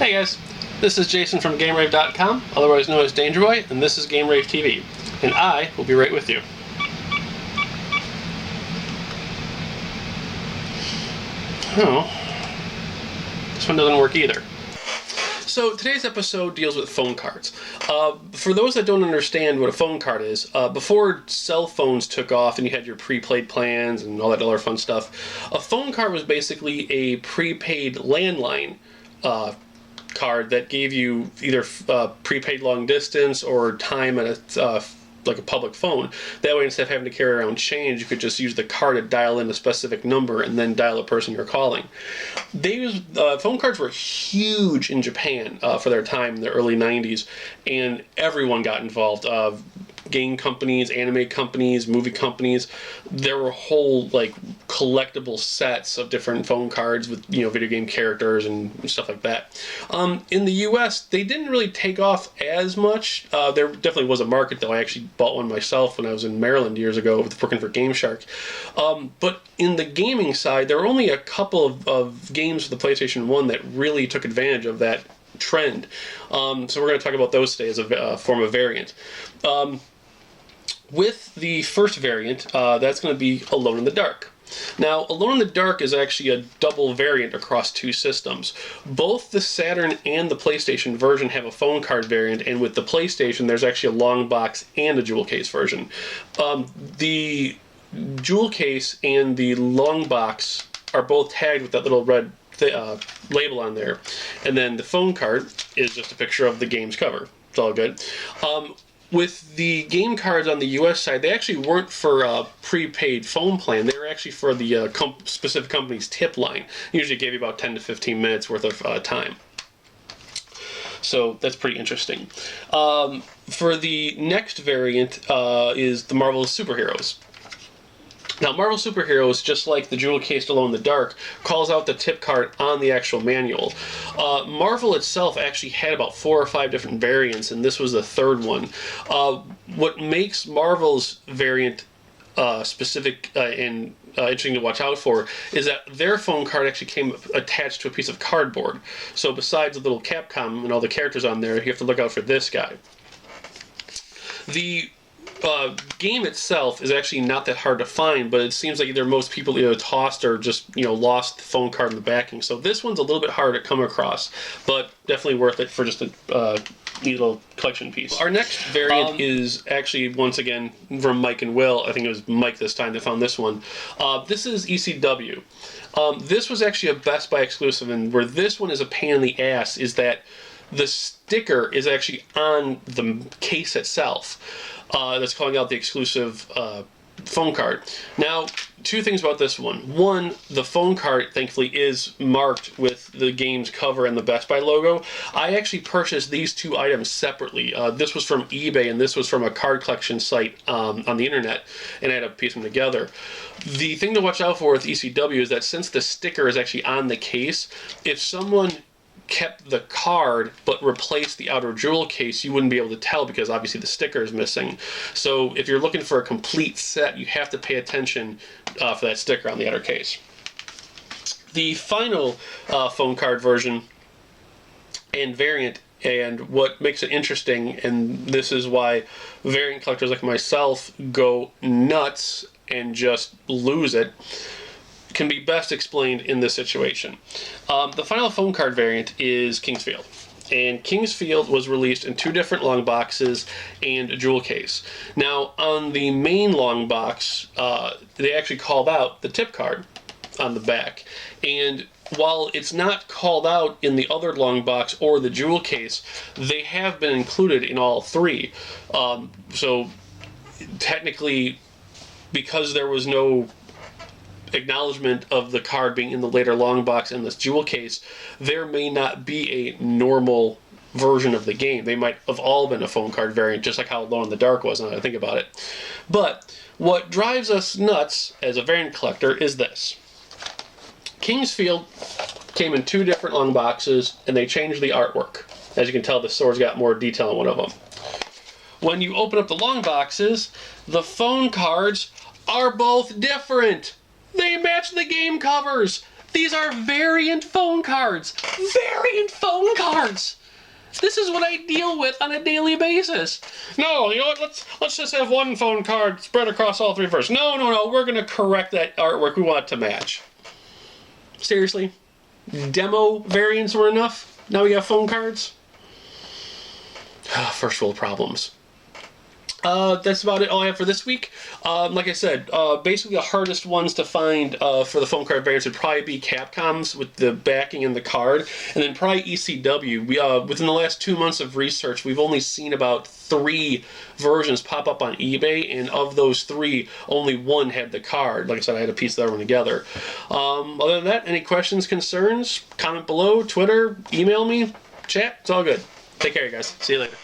Hey guys, this is Jason from GameRave.com, otherwise known as DangerBoy, and this is GameRaveTV, and I will be right with you. Oh, this one doesn't work either. So today's episode deals with phone cards. For those that don't understand what a phone card is, before cell phones took off and you had your prepaid plans and all that other fun stuff, a phone card was basically a prepaid landline card that gave you either prepaid long distance or time at a like a public phone. That way, instead of having to carry around change, you could just use the card to dial in a specific number and then dial the person you're calling. Phone cards were huge in Japan for their time in the early 90s, and everyone got involved. Game companies, anime companies, movie companies. There were whole like collectible sets of different phone cards with video game characters and stuff like that. In the U.S., they didn't really take off as much. There definitely was a market though. I actually bought one myself when I was in Maryland years ago working for Game Shark. But in the gaming side, there were only a couple of games for the PlayStation 1 that really took advantage of that trend. So we're going to talk about those today as a form of variant. With the first variant, that's going to be Alone in the Dark. Now, Alone in the Dark is actually a double variant across two systems. Both the Saturn and the PlayStation version have a phone card variant, and with the PlayStation, there's actually a long box and a jewel case version. The jewel case and the long box are both tagged with that little red label on there, and then the phone card is just a picture of the game's cover. It's all good. With the game cards on the U.S. side, they actually weren't for a prepaid phone plan. They were actually for the specific company's tip line. Usually gave you about 10 to 15 minutes worth of time. So that's pretty interesting. For the next variant is the Marvel Superheroes. Now, Marvel Superheroes, just like the jewel case Alone in the Dark, calls out the tip card on the actual manual. Marvel itself actually had about 4 or 5 different variants, and this was the third one. What makes Marvel's variant specific and interesting to watch out for is that their phone card actually came attached to a piece of cardboard. So besides the little Capcom and all the characters on there, you have to look out for this guy. The game itself is actually not that hard to find, but it seems like either most people tossed or just lost the phone card in the backing. So this one's a little bit hard to come across, but definitely worth it for just a neat little collection piece. Our next variant is actually once again from Mike and Will. I think it was Mike this time that found this one. This is ECW. This was actually a Best Buy exclusive, and where this one is a pain in the ass is that the sticker is actually on the case itself. That's calling out the exclusive phone card. Now, 2 things about this one. One, the phone card, thankfully, is marked with the game's cover and the Best Buy logo. I actually purchased these 2 items separately. This was from eBay, and this was from a card collection site on the internet, and I had to piece them together. The thing to watch out for with ECW is that since the sticker is actually on the case, if someone kept the card but replaced the outer jewel case, you wouldn't be able to tell because obviously the sticker is missing. So if you're looking for a complete set, you have to pay attention for that sticker on the outer case. The final phone card version and variant, and what makes it interesting, and this is why variant collectors like myself go nuts and just lose it, can be best explained in this situation. The final phone card variant is Kingsfield. And Kingsfield was released in 2 different long boxes and a jewel case. Now, on the main long box, they actually called out the tip card on the back. And while it's not called out in the other long box or the jewel case, they have been included in all 3. So technically, because there was no acknowledgement of the card being in the later long box and this jewel case, there may not be a normal version of the game. They might have all been a phone card variant, just like how Alone in the Dark was, now that I think about it. But what drives us nuts as a variant collector is this. Kingsfield came in 2 different long boxes, and they changed the artwork. As you can tell, the sword's got more detail on one of them. When you open up the long boxes, the phone cards are both different. They match the game covers. These are variant phone cards. Variant phone cards. This is what I deal with on a daily basis. No, you know what? Let's just have one phone card spread across all three first. No. We're gonna correct that artwork. We want it to match. Seriously? Demo variants were enough? Now we got phone cards? First world problems. That's about it all I have for this week. Like I said, basically the hardest ones to find for the phone card variants would probably be Capcom's with the backing and the card, and then probably ECW. Within the last 2 months of research, we've only seen about 3 versions pop up on eBay, and of those 3, only 1 had the card. Like I said, I had to piece that one together. Other than that, any questions, concerns, comment below, Twitter, email me, chat, it's all good. Take care, you guys. See you later.